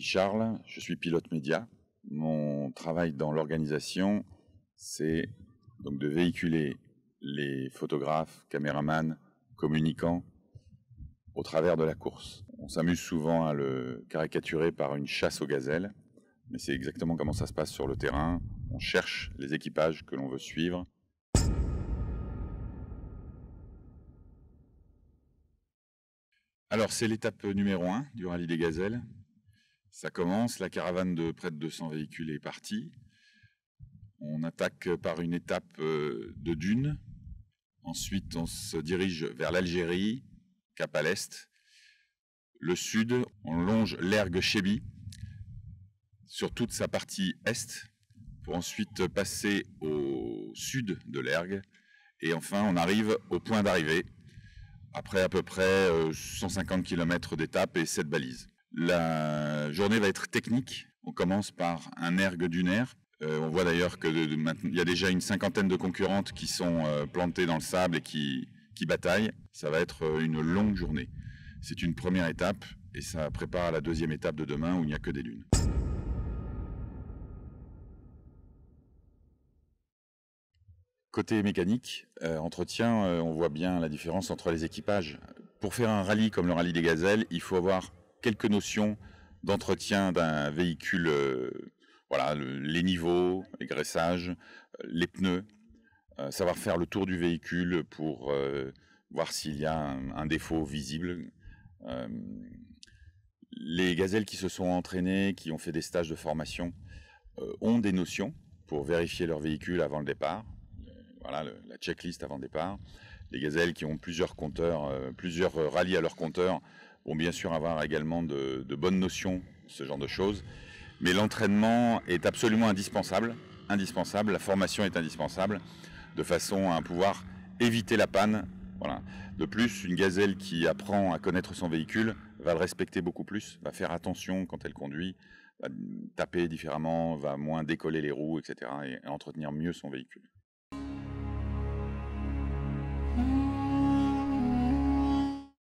Charles, je suis pilote média. Mon travail dans l'organisation, c'est donc de véhiculer les photographes, caméramans, communicants au travers de la course. On s'amuse souvent à le caricaturer par une chasse aux gazelles, mais c'est exactement comment ça se passe sur le terrain. On cherche les équipages que l'on veut suivre. Alors c'est l'étape numéro 1 du rallye des gazelles. Ça commence, la caravane de près de 200 véhicules est partie. On attaque par une étape de dunes. Ensuite, on se dirige vers l'Algérie, cap à l'est. Le sud, on longe l'ergue Chébi sur toute sa partie est, pour ensuite passer au sud de l'ergue. Et enfin, on arrive au point d'arrivée, après à peu près 150 km d'étape et 7 balises. La journée va être technique. On commence par un ergue dunaire. On voit d'ailleurs qu'il y a déjà une cinquantaine de concurrentes qui sont plantées dans le sable et qui bataillent. Ça va être une longue journée. C'est une première étape et ça prépare à la deuxième étape de demain où il n'y a que des dunes. Côté mécanique, entretien, on voit bien la différence entre les équipages. Pour faire un rallye comme le rallye des gazelles, il faut avoir quelques notions d'entretien d'un véhicule, voilà, les niveaux, les graissages, les pneus, savoir faire le tour du véhicule pour voir s'il y a un défaut visible. Les gazelles qui se sont entraînées, qui ont fait des stages de formation, ont des notions pour vérifier leur véhicule avant le départ. Voilà, la checklist avant le départ. Les gazelles qui ont plusieurs compteurs, plusieurs rallyes à leur compteur, vont bien sûr avoir également de bonnes notions, ce genre de choses. Mais l'entraînement est absolument indispensable. La formation est indispensable, de façon à pouvoir éviter la panne. Voilà. De plus, une gazelle qui apprend à connaître son véhicule va le respecter beaucoup plus, va faire attention quand elle conduit, va taper différemment, va moins décoller les roues, etc. et entretenir mieux son véhicule.